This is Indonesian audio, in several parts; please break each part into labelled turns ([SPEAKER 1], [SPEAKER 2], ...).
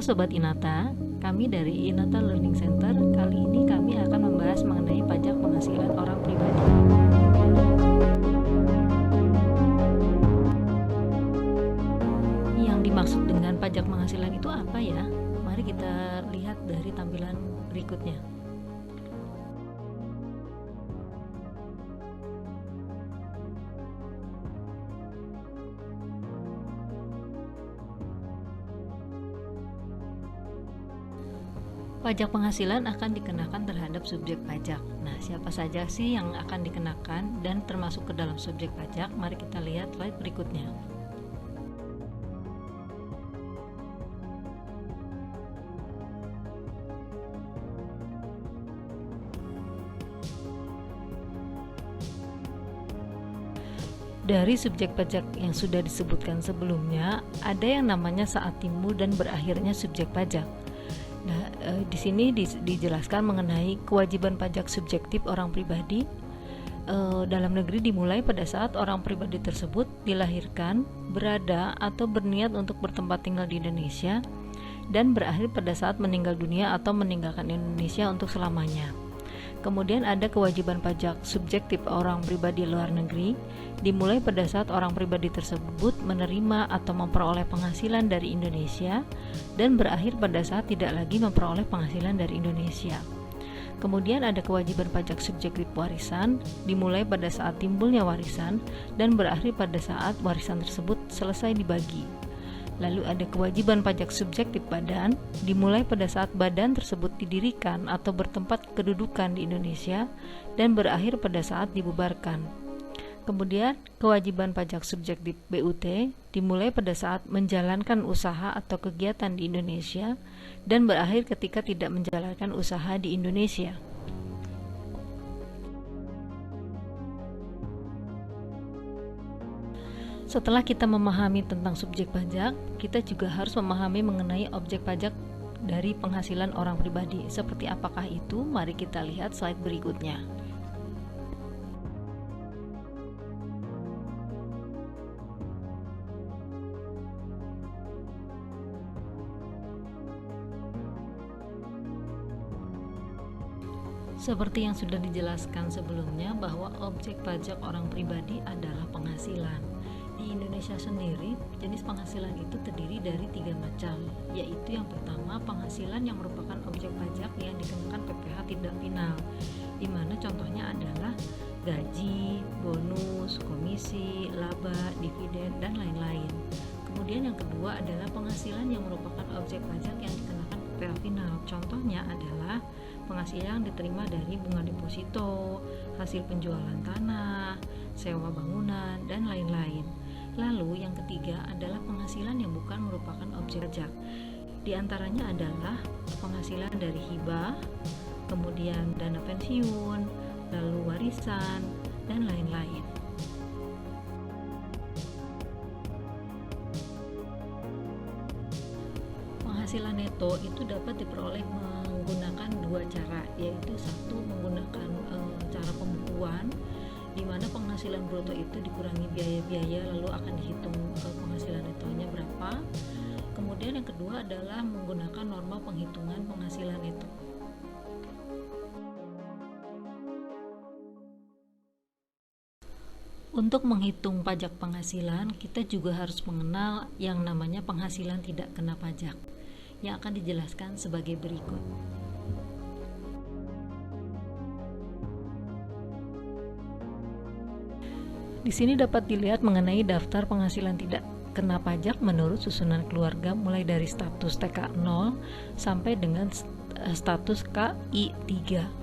[SPEAKER 1] Sobat Inata, kami dari Inata Learning Center. Kali ini kami akan membahas mengenai pajak penghasilan orang pribadi. Yang dimaksud dengan pajak penghasilan itu apa ya? Mari kita lihat dari tampilan berikutnya. Pajak penghasilan akan dikenakan terhadap subjek pajak. Nah, siapa saja sih yang akan dikenakan dan termasuk ke dalam subjek pajak? Mari kita lihat slide berikutnya. Dari subjek pajak yang sudah disebutkan sebelumnya, ada yang namanya saat timbul dan berakhirnya subjek pajak. Nah, di sini dijelaskan mengenai kewajiban pajak subjektif orang pribadi dalam negeri dimulai pada saat orang pribadi tersebut dilahirkan, berada atau berniat untuk bertempat tinggal di Indonesia, dan berakhir pada saat meninggal dunia atau meninggalkan Indonesia untuk selamanya. Kemudian ada kewajiban pajak subjektif orang pribadi luar negeri, dimulai pada saat orang pribadi tersebut menerima atau memperoleh penghasilan dari Indonesia dan berakhir pada saat tidak lagi memperoleh penghasilan dari Indonesia. Kemudian ada kewajiban pajak subjektif warisan, dimulai pada saat timbulnya warisan dan berakhir pada saat warisan tersebut selesai dibagi. Lalu ada kewajiban pajak subjektif badan, dimulai pada saat badan tersebut didirikan atau bertempat kedudukan di Indonesia dan berakhir pada saat dibubarkan. Kemudian kewajiban pajak subjektif BUT dimulai pada saat menjalankan usaha atau kegiatan di Indonesia dan berakhir ketika tidak menjalankan usaha di Indonesia. Setelah kita memahami tentang subjek pajak, kita juga harus memahami mengenai objek pajak dari penghasilan orang pribadi. Seperti apakah itu? Mari kita lihat slide berikutnya. Seperti yang sudah dijelaskan sebelumnya bahwa objek pajak orang pribadi adalah penghasilan. Di Indonesia sendiri, jenis penghasilan itu terdiri dari 3 macam, yaitu yang pertama penghasilan yang merupakan objek pajak yang dikenakan PPh tidak final, di mana contohnya adalah gaji, bonus, komisi, laba, dividen, dan lain-lain. Kemudian yang kedua adalah penghasilan yang merupakan objek pajak yang dikenakan PPh final, contohnya adalah penghasilan yang diterima dari bunga deposito, hasil penjualan tanah, sewa bangunan, dan lain-lain. Lalu yang ketiga adalah penghasilan yang bukan merupakan objek pajak. Di antaranya adalah penghasilan dari hibah, kemudian dana pensiun, lalu warisan, dan lain-lain. Penghasilan neto itu dapat diperoleh menggunakan 2 cara, yaitu satu menggunakan cara pembukuan, di mana penghasilan bruto itu dikurangi biaya-biaya lalu akan dihitung penghasilan netonya berapa. Kemudian yang kedua adalah menggunakan norma penghitungan penghasilan neto. Untuk menghitung pajak penghasilan, kita juga harus mengenal yang namanya penghasilan tidak kena pajak, yang akan dijelaskan sebagai berikut. Di sini dapat dilihat mengenai daftar penghasilan tidak kena pajak menurut susunan keluarga mulai dari status TK 0 sampai dengan status KI 3.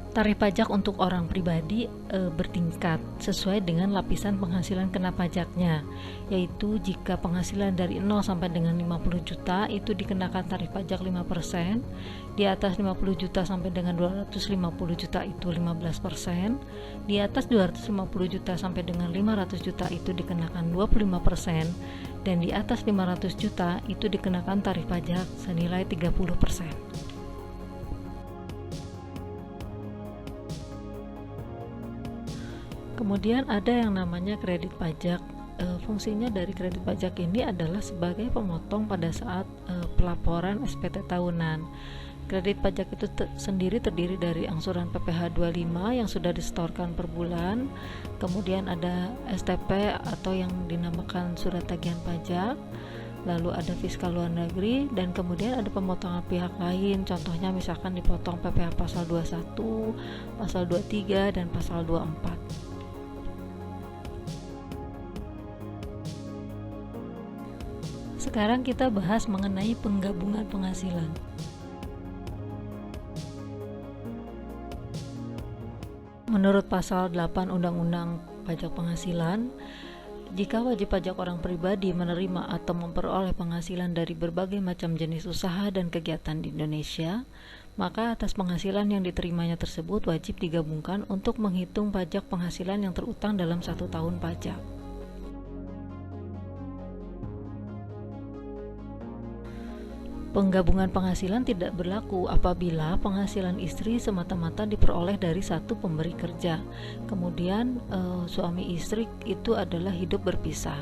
[SPEAKER 1] Tarif pajak untuk orang pribadi bertingkat sesuai dengan lapisan penghasilan kena pajaknya, yaitu jika penghasilan dari 0 sampai dengan 50 juta itu dikenakan tarif pajak 5%, di atas 50 juta sampai dengan 250 juta itu 15%, di atas 250 juta sampai dengan 500 juta itu dikenakan 25%, dan di atas 500 juta itu dikenakan tarif pajak senilai 30%. Kemudian ada yang namanya kredit pajak. Fungsinya dari kredit pajak ini adalah sebagai pemotong pada saat pelaporan SPT tahunan. Kredit pajak itu sendiri terdiri dari angsuran PPh 25 yang sudah disetorkan per bulan, kemudian ada STP atau yang dinamakan surat tagihan pajak, lalu ada fiskal luar negeri, dan kemudian ada pemotongan pihak lain, contohnya misalkan dipotong PPh pasal 21, pasal 23, dan pasal 24. Sekarang kita bahas mengenai penggabungan penghasilan. Menurut pasal 8 Undang-Undang Pajak Penghasilan, jika wajib pajak orang pribadi menerima atau memperoleh penghasilan dari berbagai macam jenis usaha dan kegiatan di Indonesia, maka atas penghasilan yang diterimanya tersebut wajib digabungkan untuk menghitung pajak penghasilan yang terutang dalam 1 tahun pajak. Penggabungan penghasilan tidak berlaku apabila penghasilan istri semata-mata diperoleh dari satu pemberi kerja. Kemudian suami istri itu adalah hidup berpisah.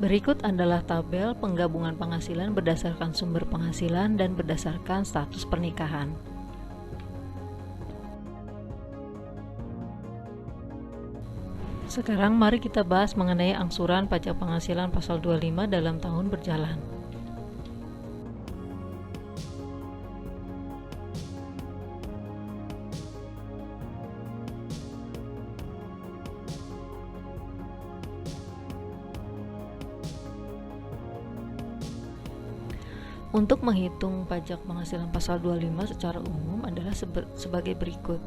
[SPEAKER 1] Berikut adalah tabel penggabungan penghasilan berdasarkan sumber penghasilan dan berdasarkan status pernikahan. Sekarang mari kita bahas mengenai angsuran pajak penghasilan pasal 25 dalam tahun berjalan. Untuk menghitung pajak penghasilan pasal 25 secara umum adalah sebagai berikut.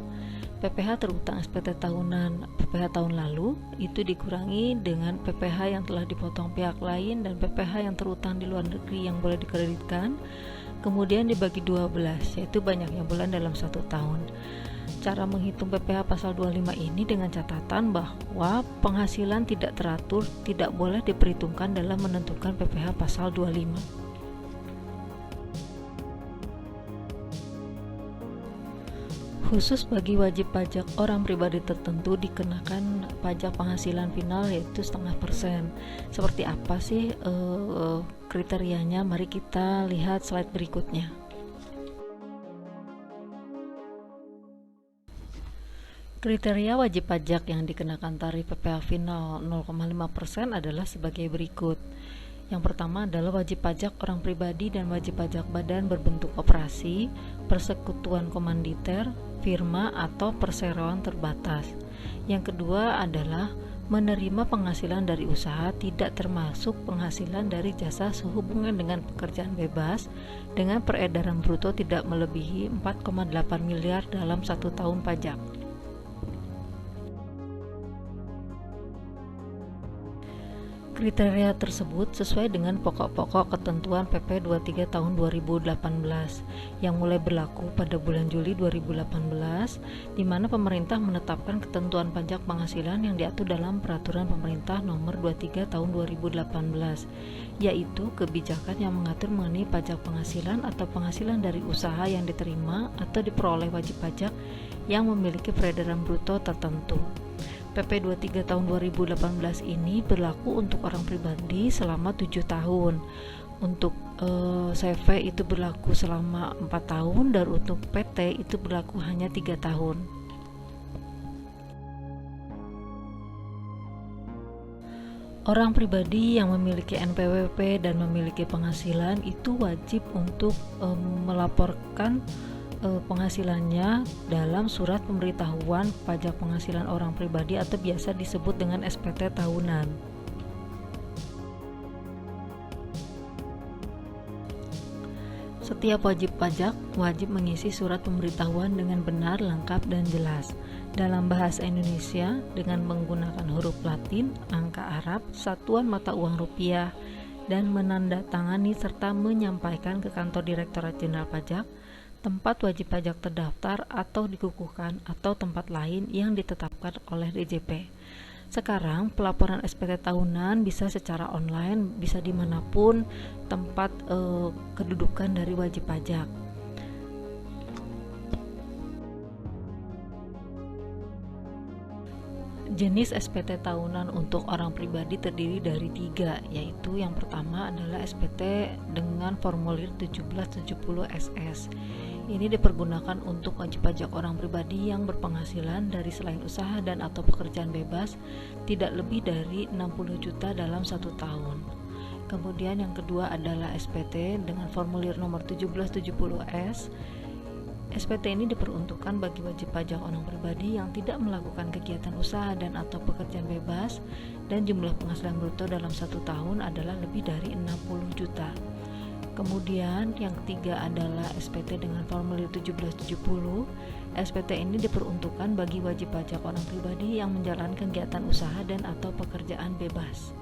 [SPEAKER 1] PPh terutang SPT tahunan PPh tahun lalu itu dikurangi dengan PPh yang telah dipotong pihak lain dan PPh yang terutang di luar negeri yang boleh dikreditkan, kemudian dibagi 12, yaitu banyaknya bulan dalam 1 tahun. Cara menghitung PPh pasal 25 ini dengan catatan bahwa penghasilan tidak teratur tidak boleh diperhitungkan dalam menentukan PPh pasal 25. Khusus bagi wajib pajak orang pribadi tertentu dikenakan pajak penghasilan final yaitu 0,5%. Seperti apa sih kriterianya? Mari kita lihat slide berikutnya. Kriteria wajib pajak yang dikenakan tarif PPh final 0,5% adalah sebagai berikut. Yang pertama adalah wajib pajak orang pribadi dan wajib pajak badan berbentuk operasi, persekutuan komanditer, firma atau perseroan terbatas. Yang kedua adalah menerima penghasilan dari usaha tidak termasuk penghasilan dari jasa sehubungan dengan pekerjaan bebas dengan peredaran bruto tidak melebihi 4,8 miliar dalam 1 tahun pajak. Kriteria tersebut sesuai dengan pokok-pokok ketentuan PP 23 tahun 2018 yang mulai berlaku pada bulan Juli 2018, di mana pemerintah menetapkan ketentuan pajak penghasilan yang diatur dalam Peraturan Pemerintah Nomor 23 tahun 2018, yaitu kebijakan yang mengatur mengenai pajak penghasilan atau penghasilan dari usaha yang diterima atau diperoleh wajib pajak yang memiliki peredaran bruto tertentu. PP 23 tahun 2018 ini berlaku untuk orang pribadi selama 7 tahun. Untuk CV itu berlaku selama 4 tahun dan untuk PT itu berlaku hanya 3 tahun. Orang pribadi yang memiliki NPWP dan memiliki penghasilan itu wajib untuk melaporkan penghasilannya dalam surat pemberitahuan pajak penghasilan orang pribadi atau biasa disebut dengan SPT tahunan. Setiap wajib pajak wajib mengisi surat pemberitahuan dengan benar, lengkap, dan jelas dalam bahasa Indonesia dengan menggunakan huruf Latin, angka Arab, satuan mata uang rupiah, dan menandatangani serta menyampaikan ke kantor Direktorat Jenderal Pajak, tempat wajib pajak terdaftar atau dikukuhkan atau tempat lain yang ditetapkan oleh DJP. Sekarang pelaporan SPT tahunan bisa secara online, bisa dimanapun tempat kedudukan dari wajib pajak. Jenis SPT tahunan untuk orang pribadi terdiri dari 3, yaitu yang pertama adalah SPT dengan formulir 1770 SS. Ini dipergunakan untuk wajib pajak orang pribadi yang berpenghasilan dari selain usaha dan atau pekerjaan bebas tidak lebih dari 60 juta dalam 1 tahun. Kemudian yang kedua adalah SPT dengan formulir nomor 1770S. SPT ini diperuntukkan bagi wajib pajak orang pribadi yang tidak melakukan kegiatan usaha dan atau pekerjaan bebas dan jumlah penghasilan bruto dalam 1 tahun adalah lebih dari 60 juta. Kemudian yang ketiga adalah SPT dengan formulir 1770. SPT ini diperuntukkan bagi wajib pajak orang pribadi yang menjalankan kegiatan usaha dan atau pekerjaan bebas.